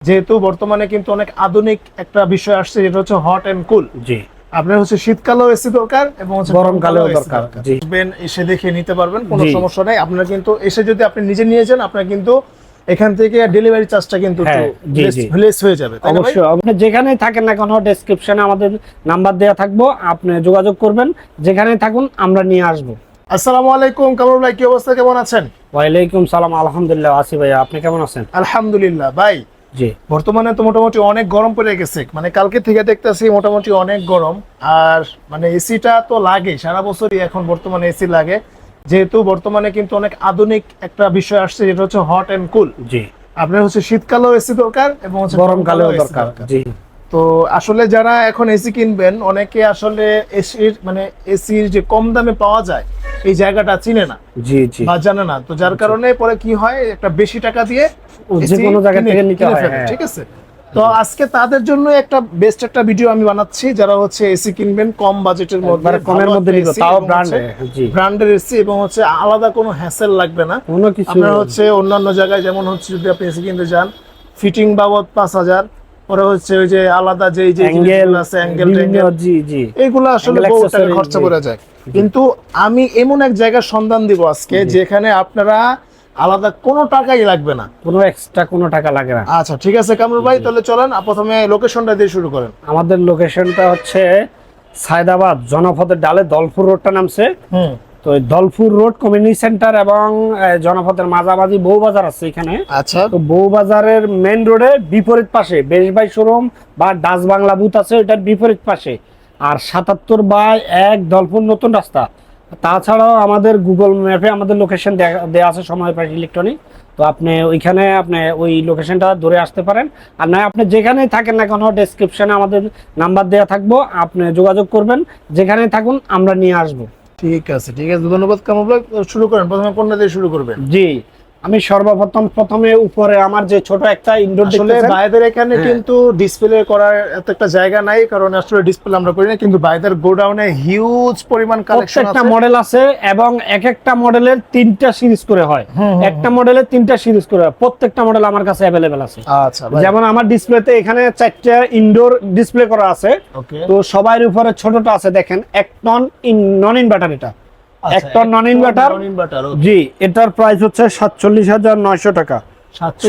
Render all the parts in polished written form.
যেহেতু বর্তমানে কিন্তু অনেক আধুনিক একটা বিষয় আসছে, যেটা হচ্ছে হট এন্ড কুল। জি, আপনার হচ্ছে শীতকালেও এসি দরকার এবং হচ্ছে গরমকালেও দরকার। জি, আসবেন, এসে দেখে নিতে পারবেন, কোনো জি। সমস্যা নাই। আপনার কিন্তু এসে যদি আপনি নিজে নিয়ে যান, আপনার কিন্তু এখান থেকে ডেলিভারি চার্জটা কিন্তু একটু হ্যাঁ, জি, জি। লেস হয়ে যাবে, তাই না ভাই? অবশ্যই। আপনি যেখানেই থাকেন না কেন, ডেসক্রিপশনে আমাদের নাম্বার দেওয়া থাকবো, আপনি যোগাযোগ করবেন, যেখানেই থাকুন আমরা নিয়ে আসবো। আসসালামু আলাইকুম কামরুল ভাই, কি অবস্থা, কেমন আছেন? ওয়ালাইকুম সালাম, আলহামদুলিল্লাহ আছি ভাইয়া, আপনি কেমন আছেন? আলহামদুলিল্লাহ ভাই। জি, বর্তমানে তো মোটামুটি অনেক গরম পড়ে গেছে, মানে কালকে থেকে দেখতেছি মোটামুটি অনেক গরম। আর মানে এসিটা তো লাগে সারা বছরই, এখন বর্তমানে এসি লাগে, যেহেতু বর্তমানে কিন্তু অনেক আধুনিক একটা বিষয় আসছে, যেটা হচ্ছে হট এন্ড কুল। জি। আপনার হচ্ছে শীতকালেও এসি দরকার এবং হচ্ছে গরমকালেও AC দরকার। জি, তো আসলে যারা এখন এসি কিনবেন, অনেকে আসলে এসির মানে এসির যে কম দামে পাওয়া যায় এই জায়গাটা চিনে না জি, জি। বা জানে না, তো যার কারণে পরে কি হয়, একটা বেশি টাকা দিয়ে যে AC কোনো জায়গা কিনে থেকে নিতে হয়, ফেলে, হ্যাঁ। ঠিক আছে? তো আজকে তাদের জন্য একটা বেস্ট একটা ভিডিও আমি বানাচ্ছি, যারা হচ্ছে এসি কিনবেন কম বাজেটের মধ্যে, একবারে কমের মধ্যে নিব, তাও ব্র্যান্ডে। জি, ব্র্যান্ডের এসি, এবং হচ্ছে আলাদা কোনো হ্যাসেল লাগবে না কোনো কিছু। আপনার হচ্ছে অন্যান্য জায়গায়, যেমন হচ্ছে যদি আপনি এসি কিনতে যান, ফিটিং বাবদ 5,000, পরে হচ্ছে ওই যে আলাদা যে অ্যাঙ্গেল আছে, অ্যাঙ্গেল, জি, জি। এইগুলো আসলে Angle বহু টাকা accessory, খরচা জি। পড়ে যায়। কিন্তু আমি এমন এক জায়গার সন্ধান দিব আজকে, যেখানে আপনারা আলাদা কোনো টাকাই লাগবে না, কোনো এক্সট্রা কোনো টাকা লাগে না। আচ্ছা ঠিক আছে কামরুল ভাই, তাহলে চলেন প্রথমে লোকেশনটা দিয়ে শুরু করেন। আমাদের লোকেশনটা হচ্ছে সায়দাবাদ জনপথের ডালে দলপুর রোডটা নামছে। তো এই দলপুর রোড কমিউনিটি সেন্টার এবং জনপথের মাঝামাঝি বউবাজার আছে এখানে। আচ্ছা, তো বউবাজারের মেইন রোডে বিপরীত পাশে বেশবাই শোরুম বা ডাচ বাংলা বুথ আছে, ওইটার বিপরীত পাশে। আর 77/1 দলপুর নতুন রাস্তা। তাছাড়াও আমাদের গুগল ম্যাপে আমাদের লোকেশন দেওয়া আছে, সময় পাই ইলেকট্রনিক। তো আপনি ওইখানে আপনি ওই লোকেশনটা ধরে আসতে পারেন। আর না, আপনি যেখানেই থাকেন না কেন, ডেসক্রিপশনে আমাদের নাম্বার দেওয়া থাকবো, আপনি যোগাযোগ করবেন, যেখানেই থাকুন আমরা নিয়ে আসবো। ঠিক আছে, ঠিক আছে, ধন্যবাদ কামরুল ভাই। শুরু করেন, প্রথমে কোনটা দিয়ে শুরু করবেন? জি, আমি প্রথমে উপরে আমার যে ছোট একটা ইনডোর আসলে ভাইদের এখানে কিন্তু ডিসপ্লে করার এত একটা জায়গা নাই, কারণ আসলে ডিসপ্লে আমরা করি না, কিন্তু ভাইদের গোডাউনে হিউজ পরিমাণ কালেকশন প্রত্যেকটা আছে, মডেল আছে এবং এক একটা মডেলের 3টা সিরিজ করে হয়। একটা মডেলের 3টা সিরিজ করে হয়, প্রত্যেকটা মডেল আমার কাছে অ্যাভেলেবেল আছে। আচ্ছা ভাই, যেমন আমার ডিসপ্লেতে এখানে 4টা ইনডোর ডিসপ্লে করা আছে। ওকে, তো সবার উপরে ছোটটা আছে, দেখেন 1 টন নন ইনভার্টার, এটা 1 টন নন ইনভার্টার। জি, এটার প্রাইস হচ্ছে 47,900 টাকা।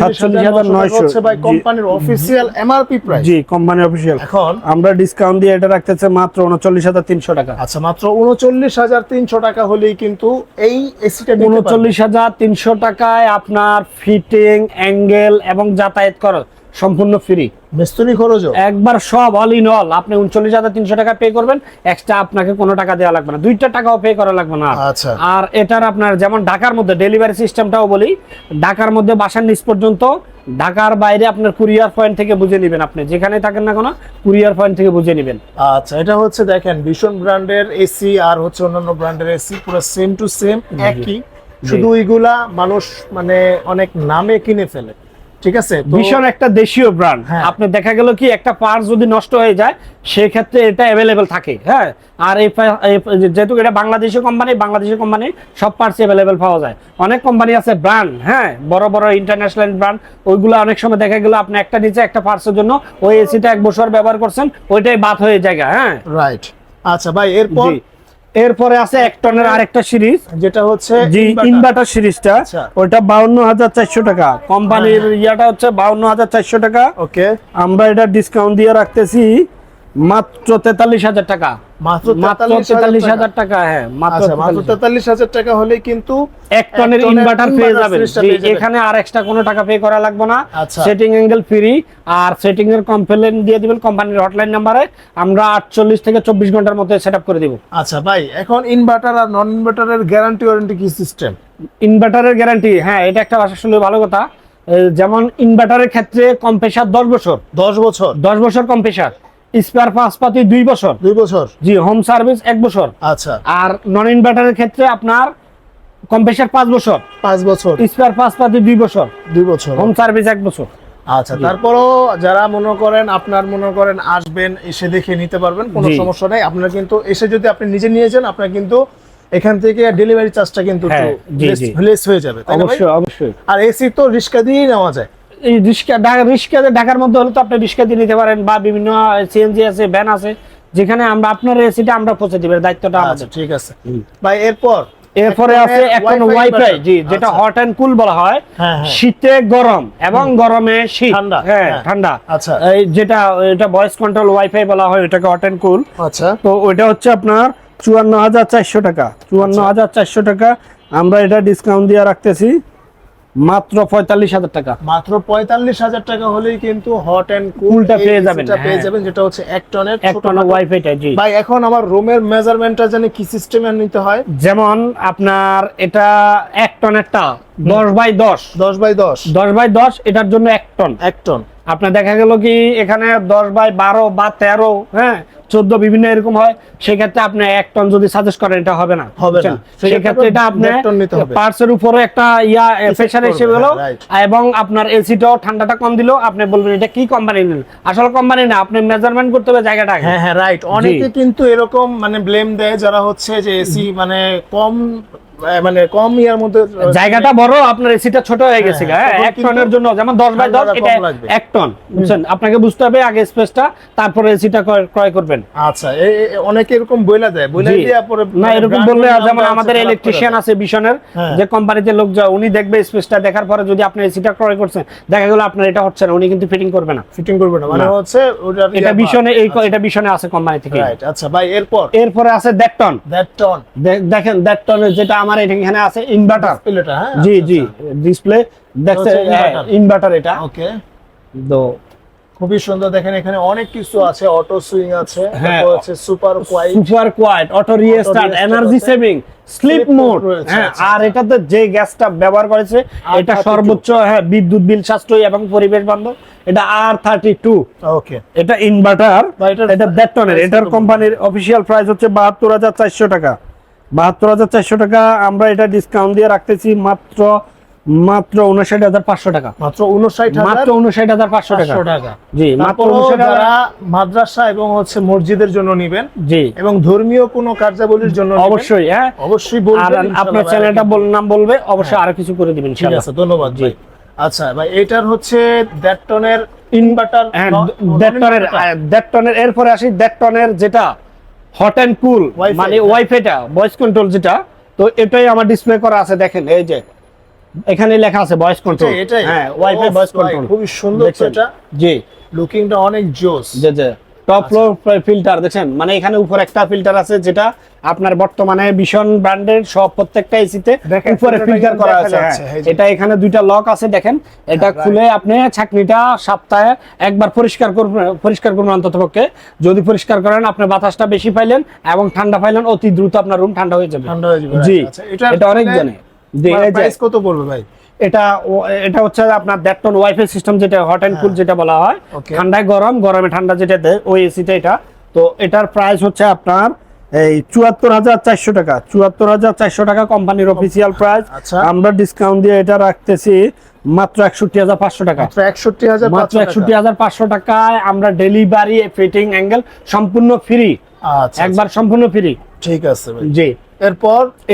47,900 হচ্ছে ভাই কোম্পানির অফিশিয়াল এমআরপি প্রাইস। জি, কোম্পানি অফিশিয়াল। এখন আমরা ডিসকাউন্ট দিয়ে এটা রাখতেছে মাত্র 39,300 টাকা। আচ্ছা, মাত্র 39,300 টাকা হলেই কিন্তু এই এসিটা নিতে পারবেন। 39,300 টাকায় আপনার ফিটিং, অ্যাঙ্গেল এবং যাতায়াত খরচ সম্পূর্ণ ফ্রি। মিস্ত্রি খরচও একবার সব অল ইন অল আপনি 39,300 টাকা পে করবেন, এক্সট্রা আপনাকে কোনো টাকা দেওয়া লাগবে না, 2টা টাকাও পে করা লাগবে না। আচ্ছা, আর এটার আপনার যেমন ঢাকার মধ্যে ডেলিভারি সিস্টেমটাও বলি, ঢাকার মধ্যে বাসার নিচ পর্যন্ত, ঢাকার বাইরে আপনার কুরিয়ার পয়েন্ট থেকে বুঝে নেবেন, আপনি যেখানে থাকেন না কোনো কুরিয়ার পয়েন্ট থেকে বুঝে নেবেন। আচ্ছা, এটা হচ্ছে দেখেন ভীষণ ব্র্যান্ডের এসি আর হচ্ছে অন্যান্য ব্র্যান্ডের এসি পুরো সেম টু সেম একই, শুধু ওইগুলা মানুষ মানে অনেক নামে কিনে ফেলে, ঠিক আছে? তো ভীষণ একটা দেশীয় ব্র্যান্ড। হ্যাঁ। আপনি দেখা গেল কি একটা পার্টস যদি নষ্ট হয়ে যায়, সেই ক্ষেত্রে এটা অ্যাভেলেবেল থাকে। হ্যাঁ, আর যেহেতু এটা বাংলাদেশি কোম্পানি সব পার্টস অ্যাভেলেবেল পাওয়া যায়। অনেক কোম্পানি আছে ব্র্যান্ড, হ্যাঁ, বড় বড় ইন্টারন্যাশনাল ব্র্যান্ড, ওইগুলো অনেক সময় দেখা গেল আপনি একটা নিচে একটা পার্টসের জন্য ওই এসিটা 1 বছর ব্যবহার করছেন, ওইটাই বাদ হয়ে যায়। হ্যাঁ, রাইট। আচ্ছা ভাই, এরপরে আছে 1 টনের আরেকটা সিরিজ, যেটা হচ্ছে জি ইনভার্টার সিরিজটা। আচ্ছা। ওটা 52,400 টাকা। কোম্পানির ইয়াটা হচ্ছে 52,400 টাকা। ওকে, আমরা এটা ডিসকাউন্ট দিয়ে রাখতেছি মাত্র 43,000 টাকা। মাত্র 43,000 টাকা। হ্যাঁ, মাত্র 43,000 টাকা হলে কিন্তু 1 টনের ইনভার্টার পেয়ে যাবেন। সিরিজটা পেয়ে যাবেন। এখানে আর এক্সট্রা কোনো টাকা পে করা লাগবে না। আচ্ছা। সেটিং অ্যাঙ্গেল ফ্রি, আর সেটিং এর কমপ্লেইন দিয়ে দিবেন কোম্পানির হটলাইন নম্বরে, আমরা 48 থেকে 24 ঘন্টার মধ্যে সেটআপ করে দিব। আচ্ছা ভাই, এখন ইনভার্টার আর নন ইনভার্টারের গ্যারান্টি ওয়ারেন্টি কি সিস্টেম? ইনভার্টারের গ্যারান্টি, হ্যাঁ, এটা একটা আসলে ভালো কথা। যেমন ইনভার্টারের ক্ষেত্রে কম্প্রেসার 10 বছর, 10 বছর কম্প্রেসার, স্পেয়ার পাতি 2 বছর, 2 বছর, জি, হোম সার্ভিস 1 বছর। আচ্ছা, আর নন ইনভার্টারের ক্ষেত্রে আপনার কম্প্রেসার 5 বছর, 5 বছর, স্পেয়ার পাতি 2 বছর, 2 বছর, হোম সার্ভিস 1 বছর। আচ্ছা, তারপরও যারা মনে করেন আসবেন, এসে দেখে নিতে পারবেন, কোনো জি। সমস্যা নাই। আপনারা কিন্তু এসে যদি আপনি নিজে নিয়ে যান, আপনার কিন্তু এখান থেকে ডেলিভারি চার্জটা কিন্তু হ্যাঁ, জি, জি। লেস হয়ে যাবে, তাই না ভাই? অবশ্যই, অবশ্যই। আর এসি তো রিস্কা দিয়েই নেওয়া যায়। এই রিক্সা ঢাকার মধ্যে হলে তো আপনি রিক্সা দিয়ে নিতে পারেন, বা বিভিন্ন সিএনজি আছে, ভ্যান আছে, যেখানে আমরা আপনার এসিটা আমরা পৌঁছে দিবেন, দায়িত্বটা আমাদের। ঠিক আছে ভাই। এরপরে আছে এখন ওয়াইফাই, জি, যেটা হট এন্ড কুল বলা হয়। শীতে গরম এবং গরমে শীত, ঠান্ডা। আচ্ছা, এই যেটা এটা ভয়েস কন্ট্রোল ওয়াইফাই বলা হয়, এটাকে হট এন্ড কুল। আচ্ছা, তো ওইটা হচ্ছে আপনার 54,400 টাকা। 54,400 টাকা আমরা এটা ডিসকাউন্ট দিয়ে রাখতেছি মাত্র 45,000 টাকা। মাত্র 45,000 টাকা হলেই কিন্তু হট এন্ড কুলটা পেয়ে যাবেন, যেটা হচ্ছে 1 টনের ওয়াইফাইটা। জি ভাই, এখন আমার রুমের মেজারমেন্টটা জানি কি সিস্টেমে নিতে হয়? যেমন আপনার এটা 1 টনেরটা 10x10, 10x10 এটার জন্য 1 টন। আপনার দেখা গেল কি এখানে 10x12 বা 13, 14 বিভিন্ন এরকম হয়, সেক্ষেত্রে আপনি 1 টন যদি সাজেস্ট করেন এটা হবে না। সেক্ষেত্রে এটা আপনি পার্টসের উপরে একটা প্রেসার এসে গেল, এবং আপনার এসিটাও ঠান্ডাটা কম দিল, আপনি বলবেন এটা কি কোম্পানি নিলেন। আসলে কোম্পানি না, আপনি মেজারমেন্ট করতে হবে জায়গাটা। হ্যাঁ, রাইট। অনেকে কিন্তু এরকম মানে ব্লেম দেয় যারা হচ্ছে যে এসি মানে কম ইয়ার মধ্যে জায়গাটা বড়, আপনার এসিটা ছোট হয়ে গেছে। 1 টনের জন্য যেমন 10x10 এটা 1 টন, বুঝছেন? আপনাকে বুঝতে হবে আগে স্পেসটা, তারপরে এসিটা ক্রয় করবেন। আচ্ছা, অনেকে এরকম বইলা দেয় পরে না, এরকম বললে, যেমন আমাদের ইলেকট্রিশিয়ান আছে বিশনের, যে কোম্পানিতে লোক যায়, উনি দেখবে স্পেসটা, দেখার পরে যদি আপনি এসিটা ক্রয় করছেন, দেখা গেল আপনার এটা হচ্ছে না, উনি কিন্তু ফিটিং করবে না। মানে হচ্ছে এটা বিশনে, এটা বিশনে আছে কোম্পানি থেকে। রাইট। আচ্ছা ভাই, এরপরে আছে 1.5 টন। দেখেন 1.5 টনের যেটা আমার এখানে আছে ইনভার্টার। জি, ডিসপ্লে দেখছেন, ইনভার্টার এটা। ওকে, তো খুবই সুন্দর। দেখেন এখানে অনেক কিছু আছে, অটো সুইং আছে, তারপর আছে super quiet, auto restart, energy saving, sleep mode. আর এটাতে যে গ্যাসটা ব্যবহার করেছে এটা সর্বোচ্চ বিদ্যুৎ বিল সাশ্রয়ী এবং পরিবেশ বান্ধব। এটা R32। ওকে, এটা ইনভার্টার, এটা 1.5 টনের। এটার কোম্পানির অফিশিয়াল প্রাইস হচ্ছে 72,400 টাকা। 72,400 টাকা আমরা এটা ডিসকাউন্ট দিয়ে রাখতেছি মাত্র 59,500 টাকা। মাত্র 59,500 টাকা। জি, মাত্র যারা মাদ্রাসা এবং হচ্ছে মসজিদের জন্য নেবেন, জি, এবং ধর্মীয় কোনো কার্যাবলীর জন্য অবশ্যই অবশ্যই বলবেন। আর আপনার চ্যানেলটা নাম বলবে, অবশ্যই আরো কিছু করে দিবেন ইনশাআল্লাহ। ঠিক আছে, ধন্যবাদ ভাই। আচ্ছা ভাই, এটার হচ্ছে 1.5 টনের ইনভার্টার, 1.5 টনের। এরপরে আসি 1.5 টনের যেটা হট এন্ড কুল, মানে ওয়াইফাইটা, ভয়েস কন্ট্রোল যেটা। তো এটাই আমার ডিসপ্লে করা আছে, দেখেন এই যে এখানে লেখা আছে voice control. Wifi voice control, খুবই সুন্দর এটা। জি, লুকিংটা অনেক জোস। টপ ফিল্টার দেখেন, মানে এখানে উপরে একটা ফিল্টার আছে, যেটা আপনার বর্তমানে ভীষণ ব্র্যান্ডের সব প্রত্যেকটা এসিতে উপরে ফিল্টার করা আছে। এটা এখানে 2টা লক আছে, দেখেন। এটা খুলে আপনি ছাঁকনিটা সপ্তাহে একবার পরিষ্কার করবেন অন্ততপক্ষে। যদি পরিষ্কার করেন, আপনি বাতাসটা বেশি পাইলেন এবং ঠান্ডা পাইলেন, অতি দ্রুত আপনার রুম ঠান্ডা হয়ে যাবে। জি, এটা অনেক জানে। প্রাইস কত পড়বে ভাই? এটা হচ্ছে আপনার 1.5 টন ওয়াইফাই সিস্টেম, যেটা হট এন্ড কুল যেটা বলা হয়, ঠান্ডায় গরম, গরমে ঠান্ডা যেটা দেয়, ওই এসিটা এটা। তো এটার প্রাইস হচ্ছে আপনার এই 74,400 টাকা। 74,400 টাকা কোম্পানির অফিসিয়াল প্রাইস। আমরা ডিসকাউন্ট দিয়ে এটা রাখতেছি মাত্র 61,500 টাকা। মাত্র 61,500 টাকায় আমরা ডেলিভারি, ফিটিং, অ্যাঙ্গেল সম্পূর্ণ ফ্রি, একবার সম্পূর্ণ ফ্রি। ঠিক আছে ভাই। জি,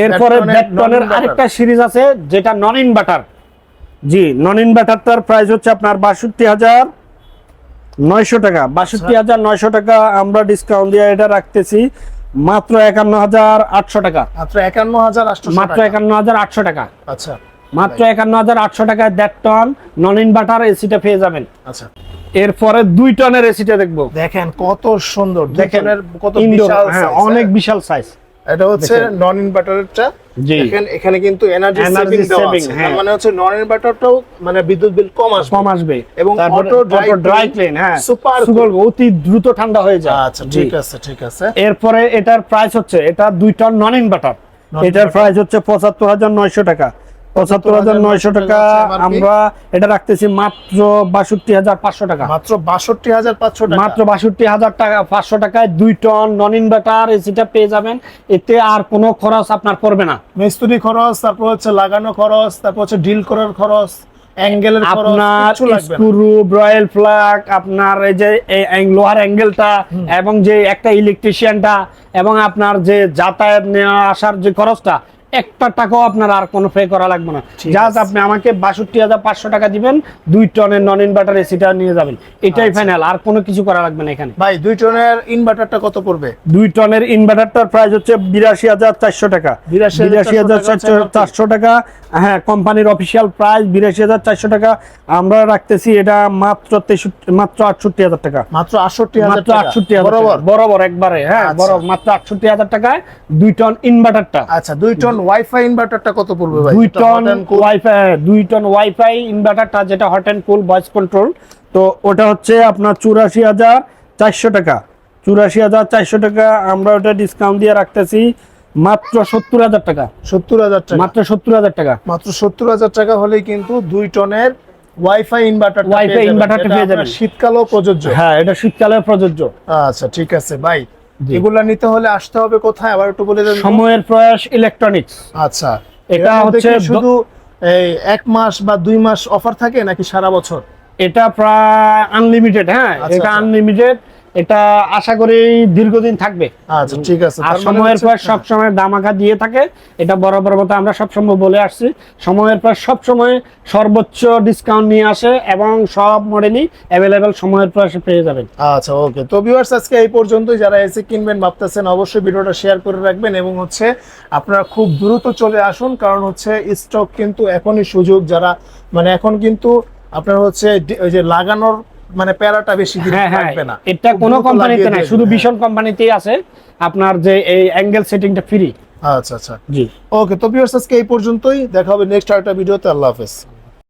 এরপরে 1.5 টনের আরেকটা সিরিজ আছে, যেটা নন ইনভার্টার। জি, নন ইনভার্টারটার প্রাইস হচ্ছে আপনার 62,900 টাকা। 62,900 টাকা আমরা ডিসকাউন্ট দিয়ে এটা রাখতেছি মাত্র 51,800 টাকা। মাত্র 51,800 টাকা। আচ্ছা, মাত্র 51,800 টাকায় 1.5 টন নন ইনভার্টার এসিটা পেয়ে যাবেন। আচ্ছা, এরপরে 2 টনের এসিটা দেখবো। দেখেন কত সুন্দর, দেখেন কত বিশাল, অনেক বিশাল সাইজ। এটা হচ্ছে নন ইনভার্টারটা। দেখেন এখানে কিন্তু এনার্জি সেভিং দেওয়া আছে, মানে হচ্ছে নন ইনভার্টারটাও মানে বিদ্যুৎ বিল কম আসবে, এবং অটো ড্রাই ক্লিন, সুপার অতি দ্রুত ঠান্ডা হয়ে যায়। আচ্ছা, ঠিক আছে, ঠিক আছে। এরপরে এটার প্রাইস হচ্ছে, এটা 2 টন নন ইনভার্টার, এটার প্রাইস হচ্ছে 75,900 টাকা। 75,900 টাকা আমরা এটা রাখতেছি মাত্র 62,500 টাকা। মাত্র 62,500 টাকা। মাত্র 62,500 টাকায় 2 টন নন ইনভার্টার এসিটা পেয়ে যাবেন। এতে আর কোনো খরচ আপনার পড়বে না। মিস্ত্রি খরচ, তারপর হচ্ছে লাগানো খরচ, তারপর হচ্ছে ডিল করার খরচ, অ্যাঙ্গেলের খরচ, আপনার স্ক্রু, ব্রয়েল প্লাগ, আপনার এই যে লোহার অ্যাঙ্গেলটা, এবং যে একটা ইলেকট্রিশিয়ানটা, এবং আপনার যে যাতায়াত নেওয়া আসার যে খরচটা, একটা টাকাও আপনার আর কোনো পে করা লাগবে না। ঠিক জাস্ট আছে। আপনি আমাকে 62,500 টাকা দিবেন, 2 টনের নন ইনভার্টার এসিটা নিয়ে যাবেন, এটাই ফাইনাল, আর কোনো কিছু করা লাগবে না এখানে। ভাই 2 টনের ইনভার্টারটা কত পড়বে? 2 টনের ইনভার্টারটার প্রাইস হচ্ছে 82,400 টাকা। 82,400 টাকা, হ্যাঁ, কোম্পানির অফিসিয়াল প্রাইস 82,400 টাকা। আমরা রাখতেছি এটা মাত্র 68,000 টাকা। মাত্র 68,000 মাত্র টাকা 68,000 বরাবর। বরাবর একবারে, হ্যাঁ, আচ্ছা। বরাবর মাত্র 68,000 টাকায় 2 টন ইনভার্টারটা। আচ্ছা 2 টন ওয়াইফাই ইনভার্টারটা কত পড়বে ভাই? 2 এটা ton hot and cool? WiFi, 2 ton WiFi ইনভার্টারটা যেটা hot and cool voice control, তো ওটা হচ্ছে আপনার 84,400 টাকা। 84,400 টাকা। আমরা ওটা ডিসকাউন্ট দিয়ে রাখতেছি মাত্র 70,000 টাকা। 70,000 টাকা। মাত্র 70,000 টাকা। মাত্র 70,000 টাকা হলেই কিন্তু 2 টনের ওয়াইফাই ইনভার্টার ইনভার্টারটা পেয়ে যাবেন। শীতকালেও প্রযোজ্য। হ্যাঁ, এটা শীতকালে প্রযোজ্য। আচ্ছা ঠিক আছে ভাই, জি। এগুলা নিতে হলে আসতে হবে কোথায় আবার একটু বলে দেন তো? সময়ের প্রয়াস ইলেকট্রনিক্স। আচ্ছা, এটা এর মধ্যে হচ্ছে কি শুধু এই 1 মাস বা 2 মাস অফার থাকে নাকি সারা বছর? এটা প্রায় আনলিমিটেড, হ্যাঁ, আচ্ছা, এটা আচ্ছা। আনলিমিটেড। এটা আশা করি দীর্ঘদিন থাকবে। আচ্ছা ঠিক আছে। আর তার মানে সময়ের পর হচ্ছে- সব সময় দামাকা দিয়ে থাকে, এটা বরাবর মতো আমরা সব সময় বলে আসছি। সময়ের পর সব সময় সর্বোচ্চ ডিসকাউন্ট নিয়ে আসে এবং সব মডেলই অ্যাভেলেবেল সময়ের পর এসে পেয়ে যাবেন। আচ্ছা ওকে, তো ভিউয়ার্স আজকে এই পর্যন্তই। যারা এসি কিনবেন ভাবতেছেন অবশ্যই ভিডিওটা শেয়ার করে রাখবেন এবং হচ্ছে আপনারা খুব দ্রুত চলে আসুন, কারণ হচ্ছে স্টক কিন্তু এখনই সুযোগ। যারা মানে এখন কিন্তু আপনার হচ্ছে ওই যে লাগানোর মানে প্যারাটা বেশি দিন হ্যাঁ, হ্যাঁ, থাকবে না। এটা খুব কোনো দ্রুত কোম্পানিতে লাগিয়ে নাই, দিয়ে শুধু দেবে। ভীষণ কোম্পানিতেই আছে আপনার যে এই অ্যাঙ্গেল সেটিংটা ফ্রি। আচ্ছা আচ্ছা জি। ওকে, তো ভিউয়ার্স আজকে এই পর্যন্তই। দেখা হবে নেক্সট আরেকটা ভিডিওতে। আল্লাহ হাফেজ।